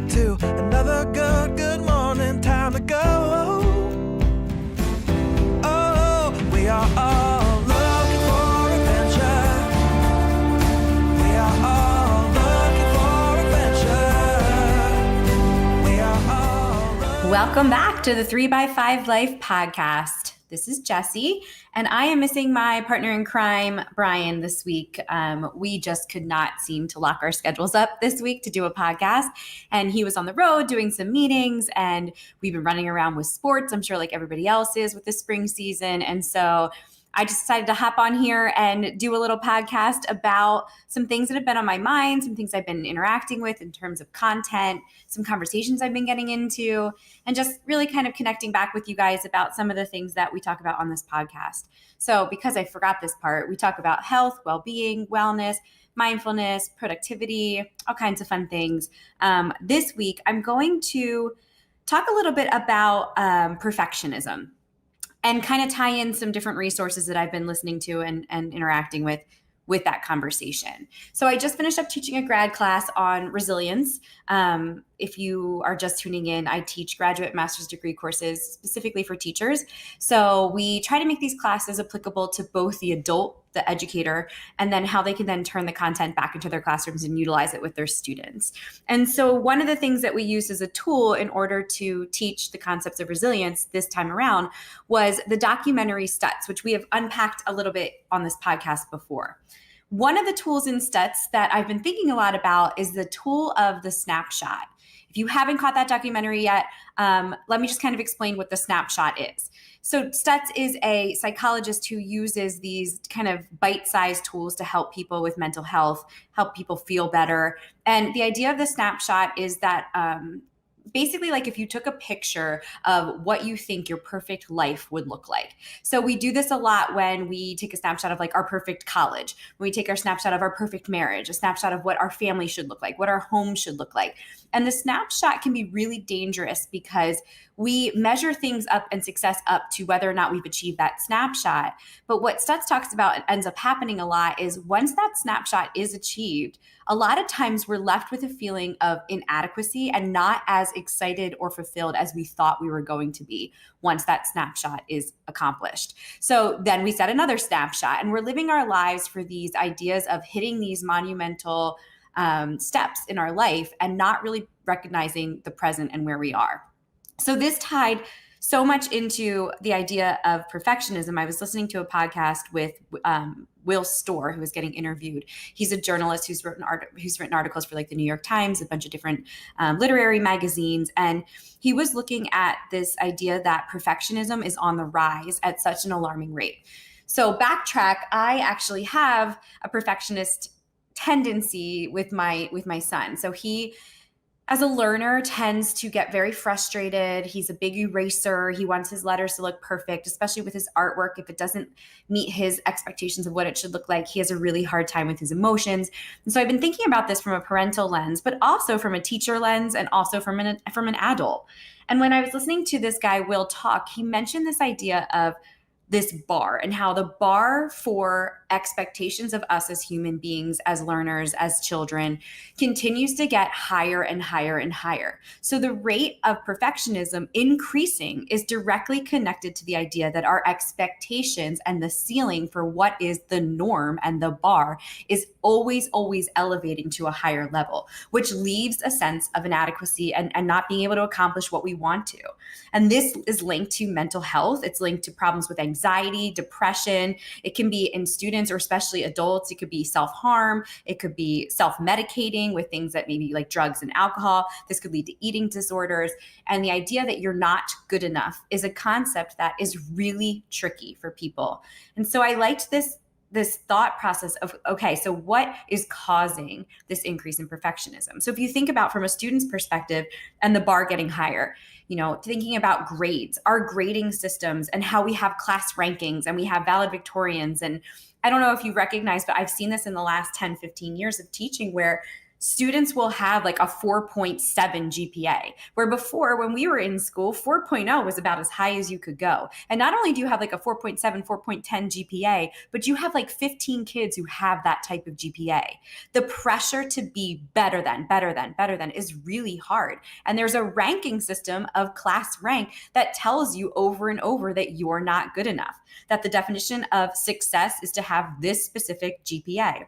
up to another good morning. Time to go. Oh, we are all looking for adventure. We are all looking for adventure. We are all Welcome back to the 3x5 Life podcast. This is Jessie, and I am missing my partner in crime, Brian, this week. We just could not seem to lock our schedules up this week to do a podcast, and he was on the road doing some meetings, and we've been running around with sports, I'm sure like everybody else is with the spring season, and so I just decided to hop on here and do a little podcast about some things that have been on my mind, some things I've been interacting with in terms of content, some conversations I've been getting into, and just really kind of connecting back with you guys about some of the things that we talk about on this podcast. So because I forgot this part, we talk about health, well-being, wellness, mindfulness, productivity, all kinds of fun things. This week, I'm going to talk a little bit about perfectionism and kind of tie in some different resources that I've been listening to and interacting with that conversation. So I just finished up teaching a grad class on resilience. If you are just tuning in, I teach graduate master's degree courses specifically for teachers. So we try to make these classes applicable to both the adult, the educator, and then how they can then turn the content back into their classrooms and utilize it with their students. And so one of the things that we used as a tool in order to teach the concepts of resilience this time around was the documentary Stutz, which we have unpacked a little bit on this podcast before. One of the tools in Stutz that I've been thinking a lot about is the tool of the snapshot. If you haven't caught that documentary yet, let me just kind of explain what the snapshot is. So Stutz is a psychologist who uses these kind of bite-sized tools to help people with mental health, help people feel better. And the idea of the snapshot is that basically like if you took a picture of what you think your perfect life would look like. So we do this a lot when we take a snapshot of like our perfect college, when we take our snapshot of our perfect marriage, a snapshot of what our family should look like, what our home should look like. And the snapshot can be really dangerous because we measure things up and success up to whether or not we've achieved that snapshot. But what Stutz talks about and ends up happening a lot is once that snapshot is achieved, a lot of times we're left with a feeling of inadequacy and not as excited or fulfilled as we thought we were going to be once that snapshot is accomplished. So then we set another snapshot and we're living our lives for these ideas of hitting these monumental steps in our life and not really recognizing the present and where we are. So this tied so much into the idea of perfectionism. I was listening to a podcast with Will Storr, who was getting interviewed. He's a journalist who's written articles for like the New York Times, a bunch of different literary magazines. And he was looking at this idea that perfectionism is on the rise at such an alarming rate. So backtrack, I actually have a perfectionist tendency with my son. So he, as a learner, tends to get very frustrated. He's a big eraser. He wants his letters to look perfect, especially with his artwork. If it doesn't meet his expectations of what it should look like, he has a really hard time with his emotions. And so I've been thinking about this from a parental lens, but also from a teacher lens and also from an adult. And when I was listening to this guy, Will, talk, he mentioned this idea of this bar and how the bar for expectations of us as human beings, as learners, as children, continues to get higher and higher and higher. So the rate of perfectionism increasing is directly connected to the idea that our expectations and the ceiling for what is the norm and the bar is always, always elevating to a higher level, which leaves a sense of inadequacy and not being able to accomplish what we want to. And this is linked to mental health. It's linked to problems with anxiety, depression. It can be in students or especially adults. It could be self-harm. It could be self-medicating with things that maybe like drugs and alcohol. This could lead to eating disorders. And the idea that you're not good enough is a concept that is really tricky for people. And so I liked this thought process of, okay, so what is causing this increase in perfectionism? So if you think about from a student's perspective and the bar getting higher, thinking about grades, our grading systems and how we have class rankings and we have valedictorians. And I don't know if you recognize, but I've seen this in the last 10, 15 years of teaching where students will have like a 4.7 GPA, where before when we were in school, 4.0 was about as high as you could go. And not only do you have like a 4.7, 4.10 GPA, but you have like 15 kids who have that type of GPA. The pressure to be better than is really hard. And there's a ranking system of class rank that tells you over and over that you're not good enough, that the definition of success is to have this specific GPA.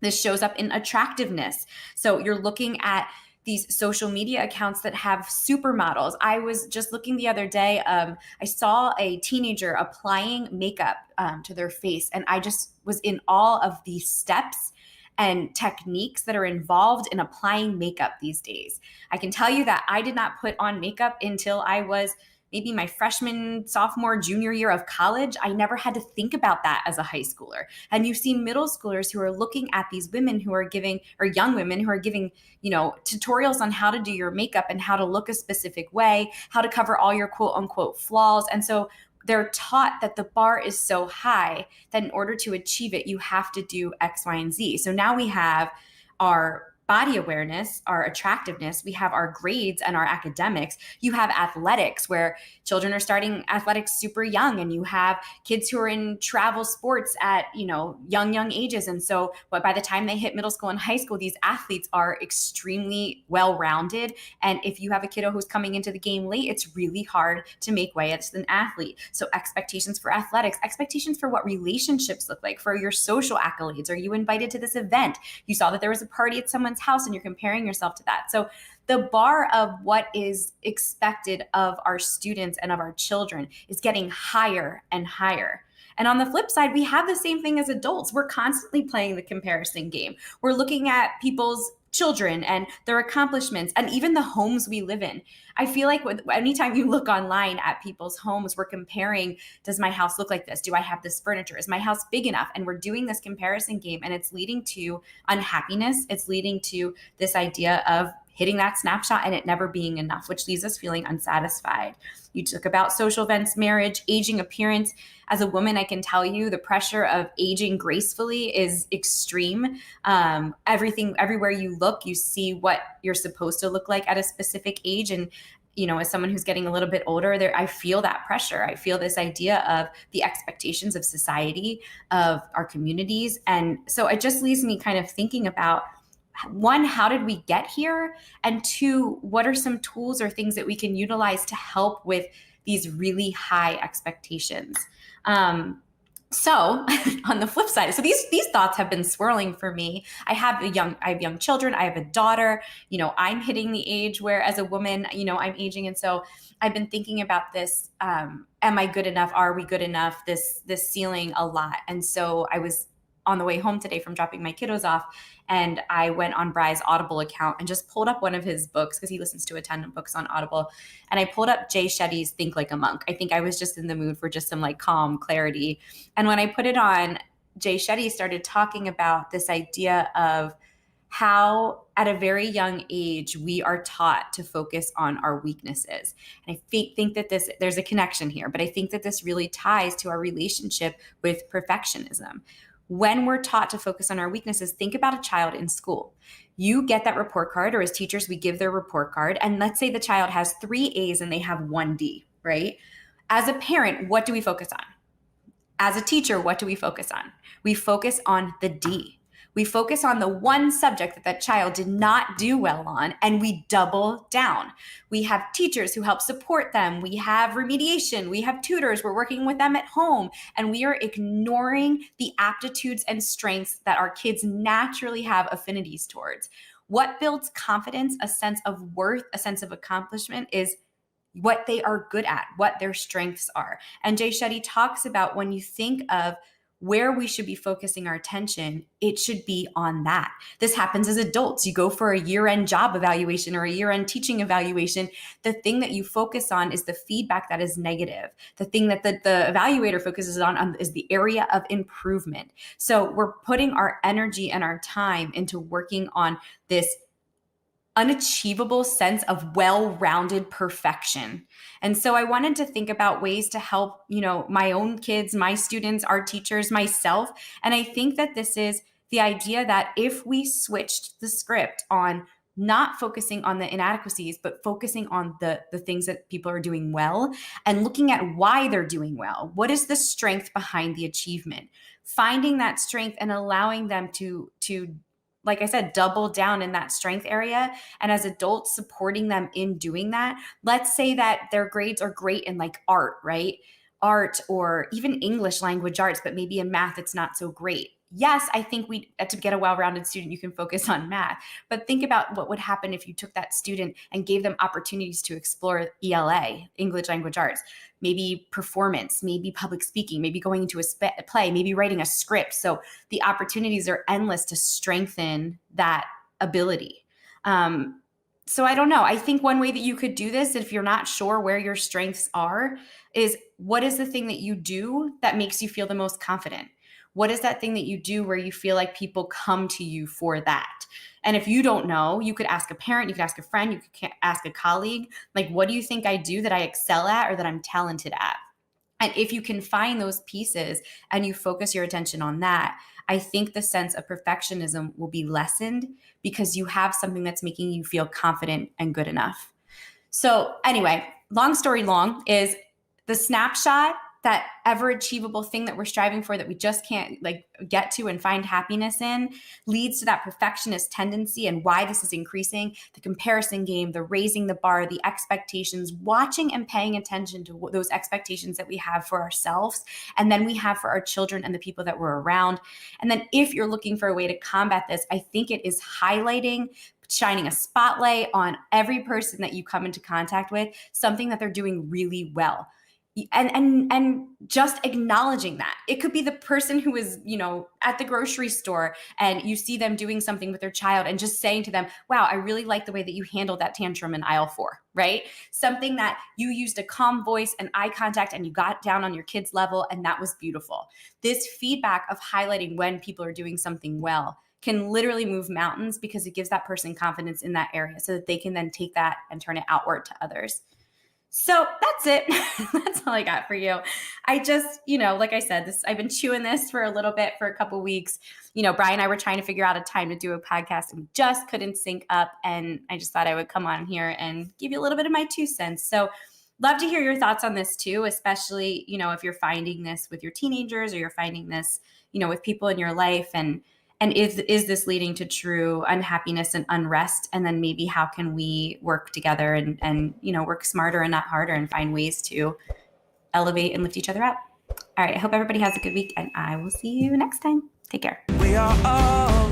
This shows up in attractiveness. So you're looking at these social media accounts that have supermodels. I was just looking the other day. I saw a teenager applying makeup to their face, and I just was in awe of the steps and techniques that are involved in applying makeup these days. I can tell you that I did not put on makeup until I was maybe my freshman, sophomore, junior year of college. I never had to think about that as a high schooler. And you see middle schoolers who are looking at these women who are giving, or young women who are giving, tutorials on how to do your makeup and how to look a specific way, how to cover all your quote unquote flaws. And so they're taught that the bar is so high that in order to achieve it, you have to do X, Y, and Z. So now we have our body awareness, our attractiveness, we have our grades and our academics. You have athletics where children are starting athletics super young, and you have kids who are in travel sports at, young ages. And so by the time they hit middle school and high school, these athletes are extremely well-rounded. And if you have a kiddo who's coming into the game late, it's really hard to make way as an athlete. So expectations for athletics, expectations for what relationships look like, for your social accolades. Are you invited to this event? You saw that there was a party at someone's house and you're comparing yourself to that. So the bar of what is expected of our students and of our children is getting higher and higher. And on the flip side, we have the same thing as adults. We're constantly playing the comparison game. We're looking at people's children and their accomplishments and even the homes we live in. I feel like anytime you look online at people's homes, we're comparing, does my house look like this? Do I have this furniture? Is my house big enough? And we're doing this comparison game, and it's leading to unhappiness. It's leading to this idea of hitting that snapshot and it never being enough, which leaves us feeling unsatisfied. You talk about social events, marriage, aging, appearance. As a woman, I can tell you the pressure of aging gracefully is extreme. Everywhere you look, you see what you're supposed to look like at a specific age. And as someone who's getting a little bit older, I feel that pressure. I feel this idea of the expectations of society, of our communities. And so it just leaves me kind of thinking about, one, how did we get here? And two, what are some tools or things that we can utilize to help with these really high expectations? So on the flip side, so these thoughts have been swirling for me. I have young children. I have a daughter. I'm hitting the age where, as a woman, I'm aging, and so I've been thinking about this. Am I good enough? Are we good enough? This ceiling a lot. And so I was on the way home today from dropping my kiddos off, and I went on Bry's Audible account and just pulled up one of his books, because he listens to a ton of books on Audible. And I pulled up Jay Shetty's Think Like a Monk. I think I was just in the mood for just some calm clarity. And when I put it on, Jay Shetty started talking about this idea of how at a very young age we are taught to focus on our weaknesses. And I think that there's a connection here, but I think that this really ties to our relationship with perfectionism. When we're taught to focus on our weaknesses, think about a child in school. You get that report card, or as teachers, we give their report card. And let's say the child has 3 A's and they have 1 D, right? As a parent, what do we focus on? As a teacher, what do we focus on? We focus on the D. We focus on the one subject that child did not do well on, and we double down. We have teachers who help support them. We have remediation. We have tutors. We're working with them at home, and we are ignoring the aptitudes and strengths that our kids naturally have affinities towards. What builds confidence, a sense of worth, a sense of accomplishment, is what they are good at, what their strengths are. And Jay Shetty talks about, when you think of where we should be focusing our attention, it should be on that. This happens as adults. You go for a year-end job evaluation or a year-end teaching evaluation. The thing that you focus on is the feedback that is negative. The thing that the evaluator focuses on is the area of improvement. So we're putting our energy and our time into working on this unachievable sense of well-rounded perfection. And so I wanted to think about ways to help, my own kids, my students, our teachers, myself. And I think that this is The idea that if we switched the script on not focusing on the inadequacies, but focusing on the things that people are doing well and looking at why they're doing well. What is the strength behind the achievement? Finding that strength and allowing them to like I said, double down in that strength area. And as adults, supporting them in doing that. Let's say that their grades are great in like art, right? Art or even English language arts, but maybe in math, it's not so great. Yes, I think to get a well-rounded student, you can focus on math, but think about what would happen if you took that student and gave them opportunities to explore ELA, English language arts, maybe performance, maybe public speaking, maybe going into a play, maybe writing a script. So the opportunities are endless to strengthen that ability. So I don't know. I think one way that you could do this, if you're not sure where your strengths are, is what is the thing that you do that makes you feel the most confident? What is that thing that you do where you feel like people come to you for that? And if you don't know, you could ask a parent, you could ask a friend, you could ask a colleague, like, what do you think I do that I excel at or that I'm talented at? And if you can find those pieces and you focus your attention on that, I think the sense of perfectionism will be lessened because you have something that's making you feel confident and good enough. So anyway, long story long is the snapshot, that ever achievable thing that we're striving for that we just can't like get to and find happiness in, leads to that perfectionist tendency. And why this is increasing: the comparison game, the raising the bar, the expectations, watching and paying attention to those expectations that we have for ourselves and then we have for our children and the people that we're around. And then if you're looking for a way to combat this, I think it is shining a spotlight on every person that you come into contact with, something that they're doing really well. And just acknowledging that. It could be the person who is, at the grocery store and you see them doing something with their child and just saying to them, wow, I really like the way that you handled that tantrum in aisle 4, right? Something that you used a calm voice and eye contact and you got down on your kid's level and that was beautiful. This feedback of highlighting when people are doing something well can literally move mountains because it gives that person confidence in that area so that they can then take that and turn it outward to others. So that's it. That's all I got for you. I just, like I said, I've been chewing this for a little bit, for a couple of weeks. Brian and I were trying to figure out a time to do a podcast and we just couldn't sync up. And I just thought I would come on here and give you a little bit of my 2 cents. So love to hear your thoughts on this too, especially, if you're finding this with your teenagers or you're finding this, with people in your life and is this leading to true unhappiness and unrest? And then maybe how can we work together and work smarter and not harder and find ways to elevate and lift each other up? All right. I hope everybody has a good week and I will see you next time. Take care. We are all